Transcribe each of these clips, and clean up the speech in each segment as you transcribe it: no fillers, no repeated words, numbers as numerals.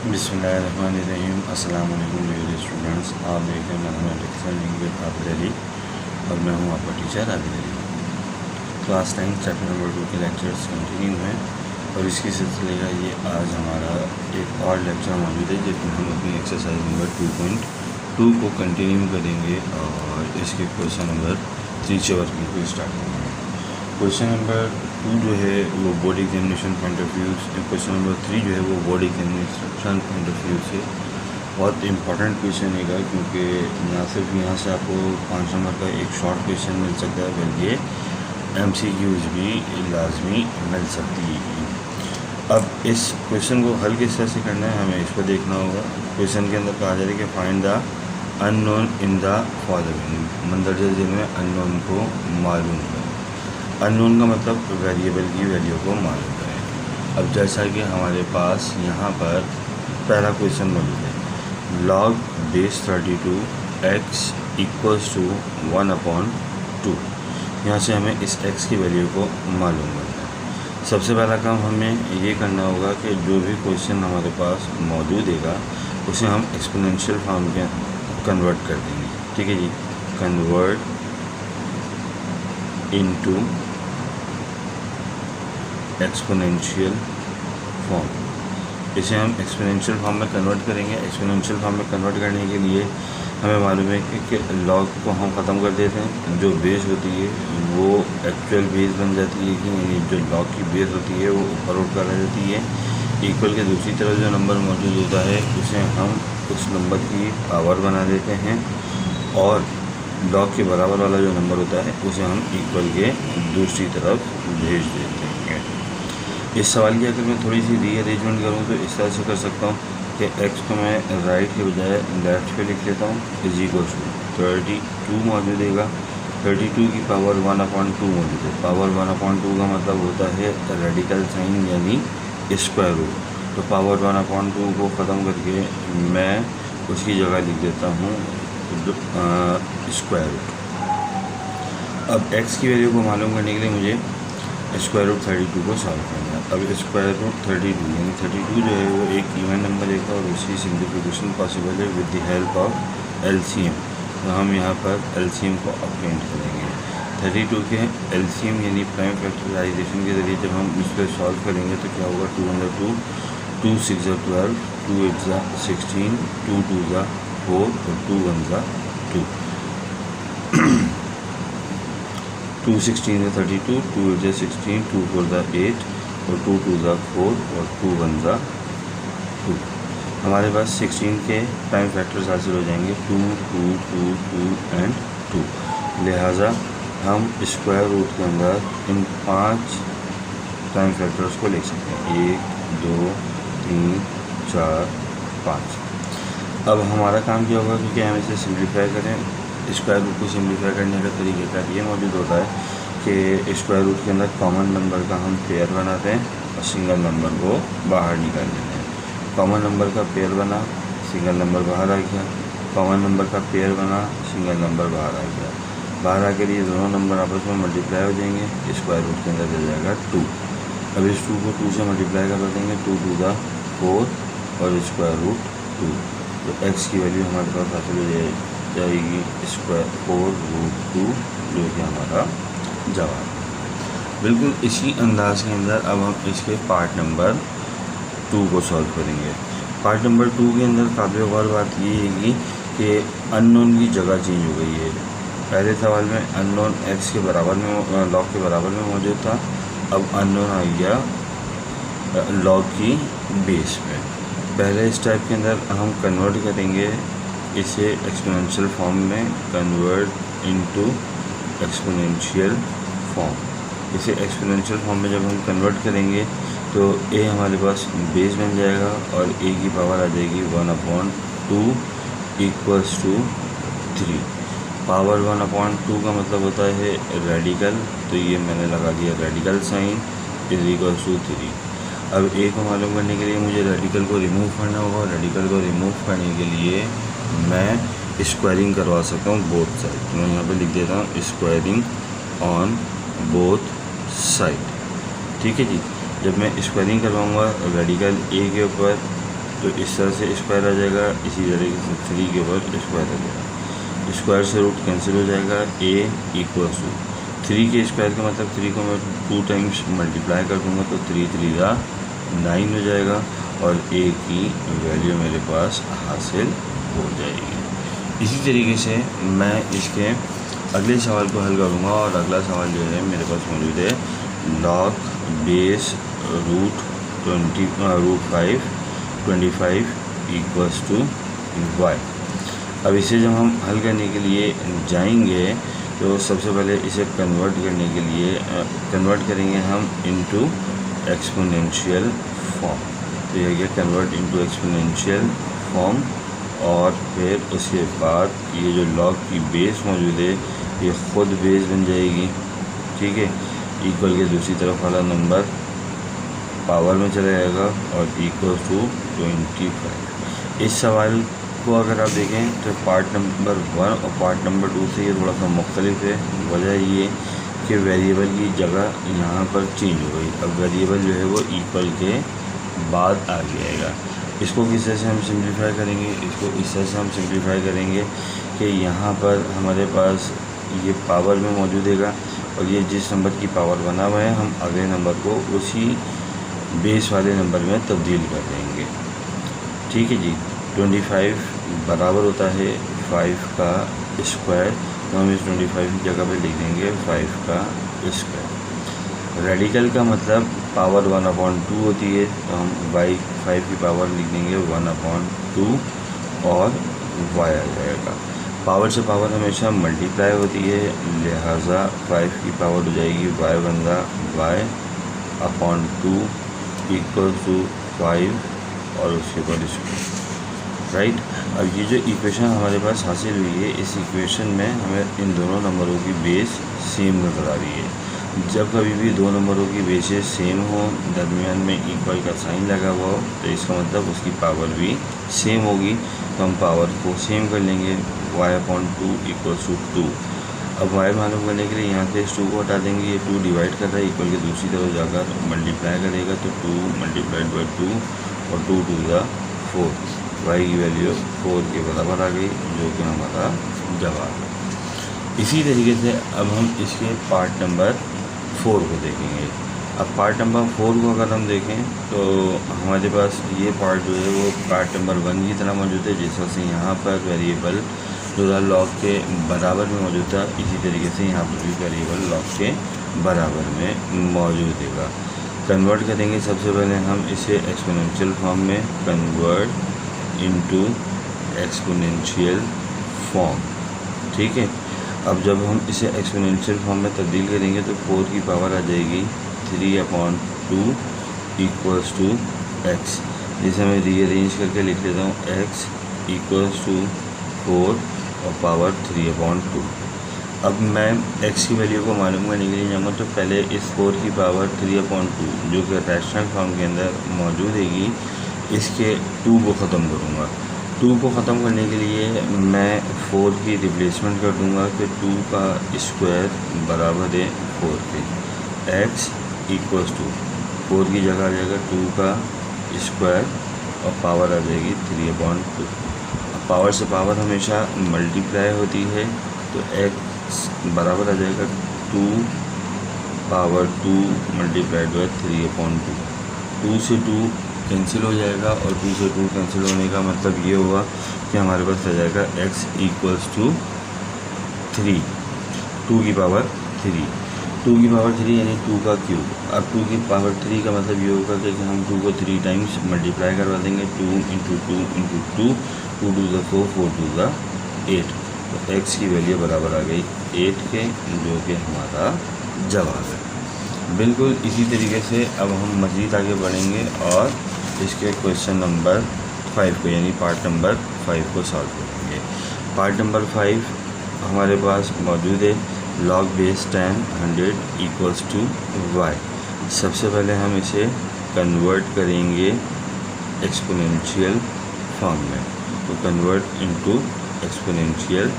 बिस्मिल्लाहिर्रहमानिर्रहीम। अस्सलाम वालेकुम डियर स्टूडेंट्स, आप देख रहे हैं mathematics learning with Abid Ali और मैं हूं आपका teacher Abid Ali. Class 9 chapter number 2 के लेक्चर्स कंटिन्यू हैं और इसके सिलसिले का ये आज हमारा एक और लेक्चर मौजूद है जिसमें हम अपनी एक्सरसाइज नंबर 2.2 को कंटिन्यू करेंगे और इसके क्वेश्चन नंबर 3 से वर्किंग को स्टार्ट करेंगे। क्वेश्चन नंबर 2 जो है वो board examination point of view से, क्वेश्चन नंबर 3 जो है वो board examination point of view से बहुत इंपॉर्टेंट क्वेश्चन है क्योंकि ना सिर्फ यहाँ से आपको 5 नंबर का एक शॉर्ट क्वेश्चन मिल सकता है बल्कि MCQs भी लाजमी मिल सकती है। अब इस क्वेश्चन को हल किस तरह से करना है हमें इसको देखना होगा। क्वेश्चन के अंदर कहा जा रहा है कि find the unknown in the following, मंदरजे झील में अननोन को मालूम करें। अननोन का मतलब वेरिएबल की वैल्यू को मालूम करें। अब जैसा कि हमारे पास यहाँ पर पहला क्वेश्चन मौजूद है, log base 32 x equals to 1/2। यहाँ से हमें इस x की वैल्यू को मालूम करना है। सबसे पहला काम हमें ये करना होगा कि जो भी क्वेश्चन हमारे पास मौजूद है उसे हम एक्सपोनेंशियल फॉर्म में कन्वर्ट कर देंगे। ठीक है जी, कन्वर्ट इनटू एक्सपोनेंशियल फॉर्म। इसे हम एक्सपोनेंशियल फॉर्म में कन्वर्ट करेंगे। एक्सपोनेंशियल फॉर्म में कन्वर्ट करने के लिए हमें मालूम है कि लॉग को हम ख़त्म कर देते हैं, जो बेस होती है वो एक्चुअल बेस बन जाती है कि जो लॉग की बेस होती है वो ऊपर उठकर रह जाती है। इक्वल के दूसरी तरफ जो नंबर मौजूद होता है उसे हम उस नंबर की पावर बना देते हैं और लॉग के बराबर वाला जो नंबर होता है उसे हम इक्वल के दूसरी तरफ भेज देते हैं। इस सवाल की अगर मैं थोड़ी सी रीअरेंजमेंट करूँ तो इस तरह से कर सकता हूँ कि x को मैं राइट के बजाय लेफ्ट पे लिख लेता हूँ, इज इक्वल टू 32 मौजूद है। 32 की पावर 1/2 मौजूद है। पावर 1/2 का मतलब होता है रेडिकल साइन यानी स्क्वायर रूट। तो पावर 1/2 को ख़त्म करके मैं उसकी जगह लिख देता हूँ स्क्वायर रूट। अब x की वैल्यू को मालूम करने के लिए मुझे स्क्वायर रूट 32 को सॉल्व करना है। अब स्क्वायर रूट 32 यानी 32 जो है वो एक इवन नंबर है और उसकी सिम्प्लीफिकेशन पॉसिबल है with the help of LCM। तो हम यहाँ पर LCM को अप्लाइंट करेंगे। 32 के LCM यानी प्राइम फैक्टराइजेशन के ज़रिए जब हम इस पर सॉल्व करेंगे तो क्या होगा, 2 2 6 12, 2 8 16, 2 2 4 और 2 1 2। 2 16 32, 2 8 16, 2 4 8 और 2 2 4 और 2 1 2। हमारे पास 16 के प्राइम फैक्टर्स हासिल हो जाएंगे, 2 2 2 2 एंड 2। लिहाजा हम स्क्वायर रूट के अंदर इन 5 प्राइम फैक्टर्स को लिख सकते हैं, 1 2 3 4 5। अब हमारा काम क्या होगा, क्योंकि हम इसे सिम्प्लीफाई करें। स्क्वायर रूट को सिम्प्लीफाई करने का तरीका ये मौजूद होता है कि स्क्वायर रूट के अंदर कॉमन नंबर का हम पेयर बनाते हैं और सिंगल नंबर को बाहर निकाल देते हैं। कॉमन नंबर का पेयर बना, सिंगल नंबर बाहर आ गया। कॉमन नंबर का पेयर बना, सिंगल नंबर बाहर आ गया। बाहर आकर ये दोनों नंबर आपस में मल्टीप्लाई हो जाएंगे, स्क्वायर रूट के अंदर दे जाएगा 2। अब इस 2 को 2 से मल्टीप्लाई कर देंगे, 2 2 4 और स्क्वायर रूट 2। तो x की वैल्यू हमारे पास हासिल हो जाएगी स्क्वायर 4 रूट 2, जो कि हमारा जवाब है। बिल्कुल इसी अंदाज के अंदर अब हम इसके पार्ट नंबर 2 को सॉल्व करेंगे। पार्ट नंबर 2 के अंदर काबिल गौर बात ये है कि अननोन की जगह चेंज हो गई है। पहले सवाल में अननोन x के बराबर में लॉग के बराबर में मौजूद था, अब अननोन आ गया लॉग की बेस में। पहले स्टेप के अंदर हम कन्वर्ट करेंगे इसे एक्सपोनेंशियल फॉर्म में, कन्वर्ट इनटू एक्सपोनेंशियल फॉर्म। इसे एक्सपोनेंशियल फॉर्म में जब हम कन्वर्ट करेंगे तो a हमारे पास बेस बन जाएगा और a की पावर आ जाएगी 1/2 इक्वल्स टू 3। पावर 1/2 का मतलब होता है रेडिकल, तो ये मैंने लगा दिया radical sign is equals to 3। अब a को मालूम करने के लिए मुझे रेडिकल को रिमूव करना होगा। रेडिकल को रिमूव करने के लिए मैं स्क्वायरिंग करवा सकता हूँ बोथ साइड। तो मैं यहाँ पे लिख देता हूँ स्क्वायरिंग ऑन बोथ साइड। ठीक है जी। जब मैं स्क्वायरिंग करवाऊँगा रेडिकल ए के ऊपर तो इस तरह से स्क्वायर आ जाएगा, इसी तरीके से 3 के ऊपर स्क्वायर आ जाएगा, स्क्वायर से रूट कैंसिल हो जाएगा। a इक्वल्स टू 3 के स्क्वायर का मतलब 3 को मैं 2 टाइम्स मल्टीप्लाई कर दूँगा तो 3 3 जा 9 हो जाएगा और a की वैल्यू मेरे पास हासिल हो जाएगी। इसी तरीके से मैं इसके अगले सवाल को हल करूँगा और अगला सवाल जो है मेरे पास मौजूद है log base root 5 25 equals to y। अब इसे जब हम हल करने के लिए जाएंगे तो सबसे पहले इसे कन्वर्ट करने के लिए कन्वर्ट करेंगे हम इनटू एक्सपोनेंशियल फॉर्म। तो यह गया कन्वर्ट इनटू एक्सपोनेंशियल फॉर्म और फिर उसके बाद ये जो लॉग की बेस मौजूद है ये ख़ुद बेस बन जाएगी, ठीक है। इक्वल के दूसरी तरफ वाला नंबर पावर में चला जाएगा और इक्वल टू 25। इस सवाल को अगर आप देखें तो पार्ट नंबर 1 और पार्ट नंबर 2 से ये थोड़ा सा मुख्तलिफ है। वजह ये कि वेरिएबल की जगह यहाँ पर चेंज हो गई। अब वेरिएबल जो है वो इक्वल के बाद आ जाएगा। इसको किस तरह से हम सिंप्लीफाई करेंगे, इसको इस तरह से हम सिंप्लीफाई करेंगे कि यहाँ पर हमारे पास ये पावर में मौजूद है और ये जिस नंबर की पावर बना हुआ है हम अगले नंबर को उसी बेस वाले नंबर में तब्दील कर देंगे, ठीक है जी। 25 बराबर होता है 5 का स्क्वायर, तो हम इस 25 की जगह पे लिख देंगे 5 का स्क्वायर। रेडिकल का मतलब पावर 1/2 होती है, तो हम y 5 की पावर लिख देंगे 1/2 और y आ जाएगा। पावर से पावर हमेशा मल्टीप्लाई होती है, लिहाजा 5 की पावर हो जाएगी y बंदा y/2 इक्वल टू 5 और उसके बाद स्क्वायर, राइट। अब ये जो इक्वेशन हमारे पास हासिल हुई है, इस इक्वेशन में हमें इन दोनों नंबरों की बेस सेम नज़र आ रही है। जब कभी भी दो नंबरों की बेसेस सेम हो, दरमियान में इक्वल का साइन लगा हुआ हो, तो इसका मतलब उसकी पावर भी सेम होगी। तो हम पावर को सेम कर लेंगे, y/2 इक्वल्स टू 2। अब y मालूम करने के लिए यहाँ से इस 2 को हटा देंगे, ये 2 डिवाइड कर रहा है, इक्वल के दूसरी तरफ जाकर मल्टीप्लाई करेगा तो 2 मल्टीप्लाइड बाई 2 और 2 2 ज़ा 4, y की वैल्यू 4 के बराबर आ गई, जो कि हमारा जवाब है। इसी तरीके से अब हम इसके पार्ट नंबर 4 को देखेंगे। अब पार्ट नंबर 4 को अगर हम देखें तो हमारे पास ये पार्ट जो है वो पार्ट नंबर 1 की तरह मौजूद है। जिस तरह से यहाँ पर वेरिएबल जो था लॉग के बराबर में मौजूद था, इसी तरीके से यहाँ पर भी वेरिएबल लॉग के बराबर में मौजूद है। कन्वर्ट करेंगे सबसे पहले हम इसे एक्सपोनेंशियल फॉर्म में, कन्वर्ट इनटू एक्सपोनेंशियल फॉर्म, ठीक है। अब जब हम इसे एक्सपोनेंशियल फॉर्म में तब्दील करेंगे तो 4 की पावर आ जाएगी 3/2 इक्वल्स टू x। जिसे मैं रीअरेंज करके लिख लेता हूँ x इक्वल्स टू 4 और पावर 3/2। अब मैं x की वैल्यू को मालूम करने के लिए जाऊँगा तो पहले इस 4 की पावर 3/2 जो कि रैशनल फॉर्म के अंदर मौजूद हैगी, इसके 2 को ख़त्म करूँगा। 2 को ख़त्म करने के लिए मैं 4 की रिप्लेसमेंट कर दूँगा कि 2 का स्क्वायर बराबर है 4 के। x इक्वल्स टू 4 की जगह आ जाएगा 2 का स्क्वायर और पावर आ जाएगी 3/2। पावर से पावर हमेशा मल्टीप्लाई होती है, तो x बराबर आ जाएगा 2 पावर 2 मल्टीप्लाइड बाई 3/2। 2 से 2 कैंसिल हो जाएगा और 2 से 2 कैंसिल होने का मतलब ये हुआ कि हमारे पास आ जाएगा x इक्वल्स टू 3, 2 की पावर 3। 2 की पावर 3 यानी 2 का क्यूब। अब 2 की पावर 3 का मतलब ये होगा कि हम 2 को 3 टाइम्स मल्टीप्लाई करवा देंगे, 2 इंटू 2 इंटू 2, 2 2 ज़ा 4, 4 2 ज़ा 8। तो x की वैल्यू बराबर आ गई 8 के, जो कि हमारा जवाब है। बिल्कुल इसी तरीके से अब हम मज़ीद आगे बढ़ेंगे और इसके क्वेश्चन नंबर 5 को यानी पार्ट नंबर 5 को सॉल्व करेंगे। पार्ट नंबर 5 हमारे पास मौजूद है log base 10 100 equals to y। सबसे पहले हम इसे कन्वर्ट करेंगे एक्सपोनेंशियल फॉर्म में, तो कन्वर्ट इनटू एक्सपोनेंशियल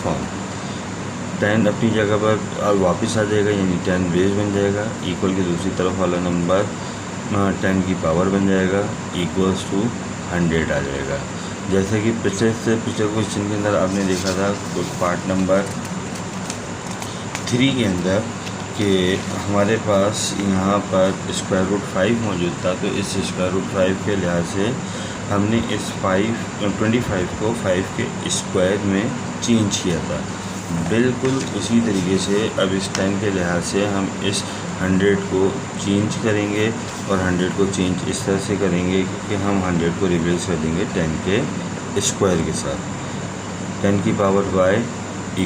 फॉर्म। 10 अपनी जगह पर वापस आ जाएगा यानी 10 बेस बन जाएगा, इक्वल की दूसरी तरफ वाला नंबर 10 की पावर बन जाएगा, इक्वल्स टू 100 आ जाएगा। जैसे कि पिछले क्वेश्चन के अंदर आपने देखा था पार्ट नंबर 3 के अंदर कि हमारे पास यहाँ पर √5 मौजूद था, तो इस √5 के लिहाज से हमने इस 25 को 5 के स्क्वायर में चेंज किया था। बिल्कुल उसी तरीके से अब इस 10 के लिहाज से हम इस 100 को चेंज करेंगे और 100 को चेंज इस तरह से करेंगे कि हम 100 को रिप्लेस कर देंगे 10 के स्क्वायर के साथ। 10 की पावर y =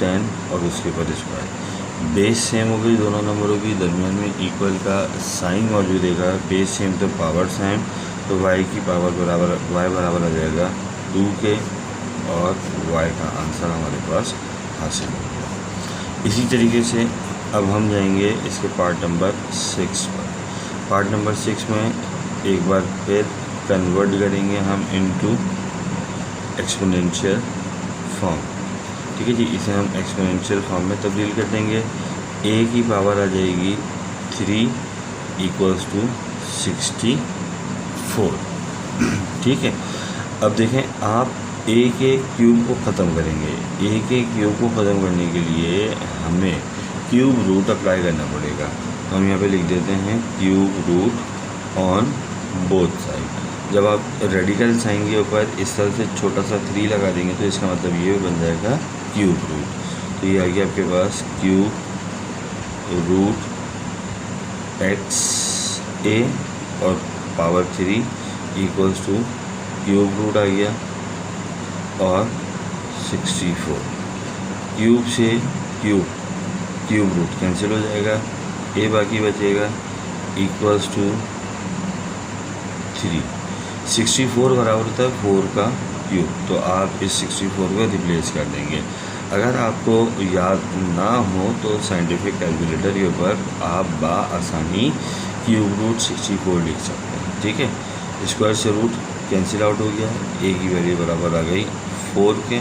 10 और उसके ऊपर स्क्वायर। बेस सेम हो गई दोनों नंबरों की, दरमियान में इक्वल का साइन मौजूद है। बेस सेम तो पावर सेम, तो y की पावर बराबर आ जाएगा 2 के और y का आंसर हमारे पास हासिल हो गया। इसी तरीके से अब हम जाएंगे इसके पार्ट नंबर 6 पर। पार्ट नंबर 6 में एक बार फिर कन्वर्ट करेंगे हम इनटू एक्सपोनेंशियल फॉर्म। ठीक है जी, इसे हम एक्सपोनेंशियल फॉर्म में तब्दील कर देंगे। a की पावर आ जाएगी 3 = 64। ठीक है, अब देखें आप a के क्यूब को ख़त्म करेंगे। a के क्यूब को ख़त्म करने के लिए हमें क्यूब रूट अप्लाई करना पड़ेगा। तो हम यहाँ पे लिख देते हैं cube root on both side. जब आप रेडिकल साइन के ऊपर इस तरह से छोटा सा 3 लगा देंगे तो इसका मतलब ये बन जाएगा क्यूब रूट। तो ये आ गया आपके पास क्यूब रूट XA और पावर 3 = क्यूब रूट आ गया और 64। क्यूब से क्यूब रूट कैंसिल हो जाएगा, a बाकी बचेगा = 3। 64 बराबर होता है 4 का क्यूब, तो आप इस 64 को रिप्लेस कर देंगे। अगर आपको याद ना हो तो साइंटिफिक कैलकुलेटर के ऊपर आप आसानी क्यूब रूट 64 लिख सकते हैं। ठीक है, स्क्वायर से रूट कैंसिल आउट हो गया, a की वैल्यू बराबर आ गई 4 के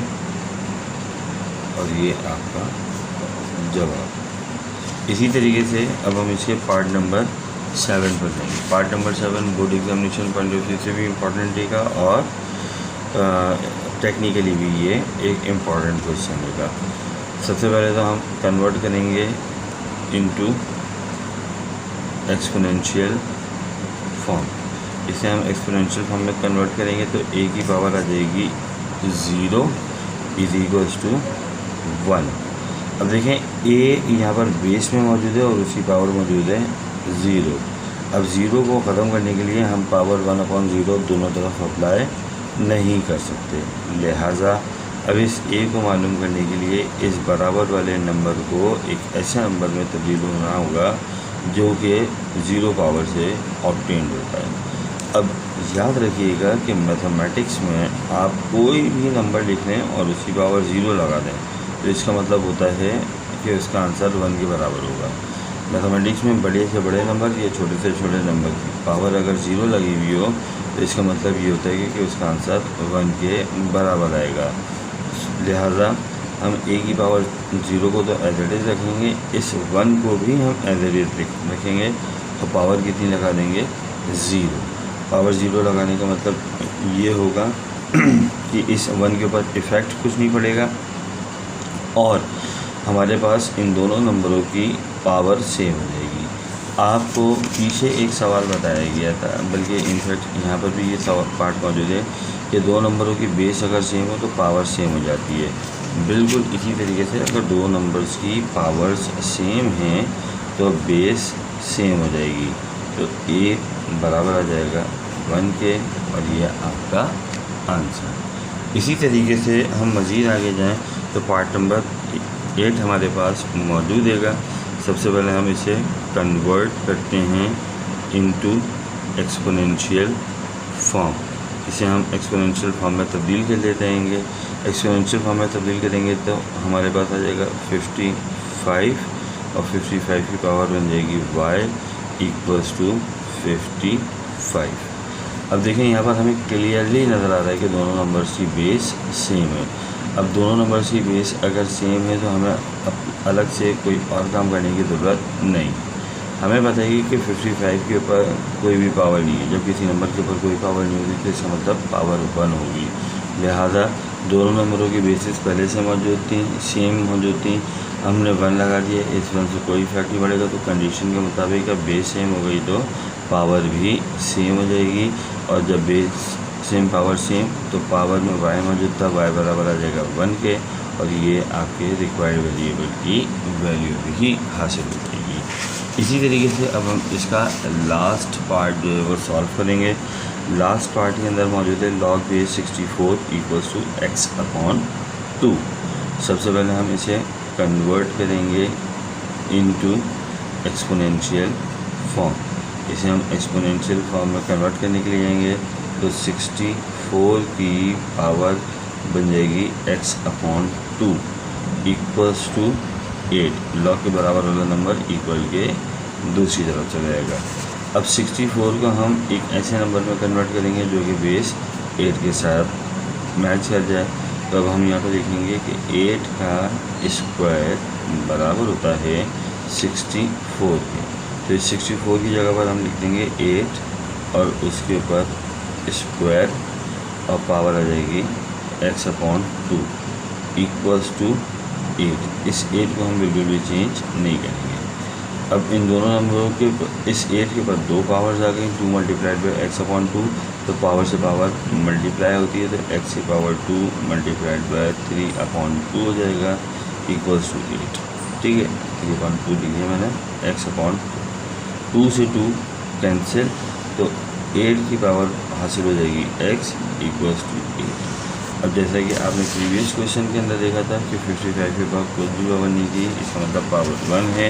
और ये आपका जवाब। इसी तरीके से अब हम इसके पार्ट नंबर 7 पर जाएंगे। Part number 7 board examination point of view से भी इम्पोर्टेंट रहेगा और टेक्निकली भी ये एक इम्पॉर्टेंट क्वेश्चन होगा। सबसे पहले तो हम कन्वर्ट करेंगे इनटू एक्सपोनेंशियल फॉर्म। इसे हम एक्सपोनेंशियल फॉर्म में कन्वर्ट करेंगे तो a की पावर आ जाएगी 0 = 1। अब देखें a यहाँ पर बेस में मौजूद है और उसकी पावर मौजूद है 0। अब 0 को ख़त्म करने के लिए हम पावर 1/0 दोनों तरफ अप्लाई नहीं कर सकते, लिहाजा अब इस a को मालूम करने के लिए इस बराबर वाले नंबर को एक ऐसे नंबर में तब्दील होना होगा जो कि 0 पावर से ऑब्टेन्ड होता है। अब याद रखिएगा कि मैथमेटिक्स में आप कोई भी नंबर लिख लें और उसकी पावर 0 लगा दें तो इसका मतलब होता है कि उसका आंसर 1 के बराबर होगा। मैथमेटिक्स में बड़े से बड़े नंबर या छोटे से छोटे नंबर की पावर अगर 0 लगी हुई हो तो इसका मतलब ये होता है कि उसका आंसर 1 के बराबर आएगा। लिहाजा हम a की पावर 0 को तो एज इट इज़ रखेंगे, इस 1 को भी हम एज इट इज़ रखेंगे और पावर कितनी लगा देंगे 0। पावर 0 लगाने का मतलब ये होगा कि इस 1 के ऊपर इफ़ेक्ट कुछ नहीं पड़ेगा और हमारे पास इन दोनों नंबरों की पावर सेम हो जाएगी। आपको पीछे एक सवाल बताया गया था, बल्कि इनफैक्ट यहाँ पर भी ये सवाल पार्ट मौजूद है कि दो नंबरों की बेस अगर सेम हो तो पावर सेम हो जाती है। बिल्कुल इसी तरीके से अगर दो नंबर्स की पावर्स सेम हैं तो बेस सेम हो जाएगी, तो a बराबर आ जाएगा 1 के और ये आपका आंसर। इसी तरीके से हम मज़ीद आगे जाएं तो पार्ट नंबर 8 हमारे पास मौजूद है। सबसे पहले हम इसे कन्वर्ट करते हैं इनटू एक्सपोनेंशियल फॉर्म। इसे हम एक्सपोनेंशियल फॉर्म में तब्दील कर लेते हैं। एक्सपोनेंशियल फॉर्म में तब्दील करेंगे तो हमारे पास आ जाएगा 55 और 55 की पावर बन जाएगी y = 55। अब देखें यहाँ पर हमें क्लियरली नज़र आ रहा है कि दोनों नंबर्स की बेस सेम है। अब दोनों नंबर्स की बेस अगर सेम है तो हमें अलग से कोई और काम करने की ज़रूरत नहीं। हमें बताइए कि 55 के ऊपर कोई भी पावर नहीं है। जब किसी नंबर के ऊपर कोई पावर नहीं होगी तो इसका मतलब पावर 1 होगी। लिहाजा दोनों नंबरों की बेसिस पहले से मौजूद थी, सेम मौजूद थी, हमने 1 लगा दिया, इस 1 से कोई इफेक्ट नहीं पड़ेगा। तो कंडीशन के मुताबिक अब बेस सेम हो गई तो पावर भी सेम हो जाएगी। और जब बेस सेम पावर सेम तो पावर में y मौजूद था, y बराबर आ जाएगा 1 के, और ये आपके रिक्वायर्ड वेरिएबल की वैल्यू भी हासिल हो जाएगी। इसी तरीके से अब हम इसका लास्ट पार्ट जो है वो सॉल्व करेंगे। लास्ट पार्ट के अंदर मौजूद है log base 64 equals to x/2। सबसे पहले हम इसे कन्वर्ट करेंगे इनटू एक्सपोनेंशियल फॉर्म। इसे हम एक्सपोनेंशियल फॉर्म में कन्वर्ट करने के लिए जाएंगे तो 64 की पावर बन जाएगी x/2 इक्वल्स टू 8। लॉग के बराबर वाला नंबर इक्वल के दूसरी तरफ चला जाएगा। अब 64 को हम एक ऐसे नंबर में कन्वर्ट करेंगे जो कि बेस 8 के साथ मैच कर जाए। तो अब हम यहाँ पर देखेंगे कि 8 का स्क्वायर बराबर होता है 64 के। तो इस 64 की जगह पर हम लिख देंगे 8 और उसके ऊपर स्क्वायर और पावर आ जाएगी x/2 इक्वल्स टू 8। इस 8 को हम बिल्कुल भी चेंज नहीं करेंगे। अब इन दोनों नंबरों के इस 8 के ऊपर 2 पावर्स आ गई, 2 मल्टीप्लाइड बाई x/2, तो पावर से पावर मल्टीप्लाई होती है तो x⁻² मल्टीप्लाइड बाई 3/2 हो जाएगा इक्वल्स टू 8। ठीक है, 3/2 लिख दिया मैंने, x/2 से 2 कैंसिल, तो 8 की पावर हासिल हो जाएगी x इक्वल्स टू 8। अब जैसा कि आपने प्रीवियस क्वेश्चन के अंदर देखा था कि 55 के पास कोई भी पावर नहीं थी, इसका मतलब पावर 1 है।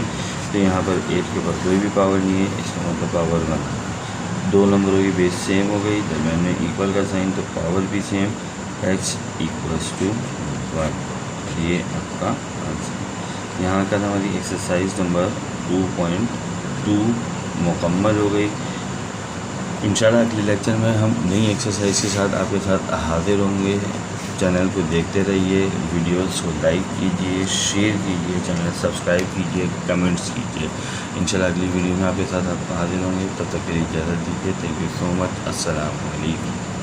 तो यहाँ पर 8 के पास कोई भी पावर नहीं है, इसका मतलब पावर 1 है। दो नंबरों की बेस सेम हो गई, दरम्यान में इक्वल का साइन, तो पावर भी सेम, x इक्वल्स टू 1। ये आपका आंसर। यहाँ का हमारी एक्सरसाइज नंबर 2.2 मुकम्मल हो गई। इंशाल्लाह अगले लेक्चर में हम नई एक्सरसाइज के साथ आपके साथ हाजिर होंगे। चैनल को देखते रहिए, वीडियोस को लाइक कीजिए, शेयर कीजिए, चैनल सब्सक्राइब कीजिए, कमेंट्स कीजिए। इंशाल्लाह अगली वीडियो में आपके साथ हाजिर होंगे। तब तक के लिए इजाज़त दीजिए। Thank you so much. अस्सलाम वालेकुम।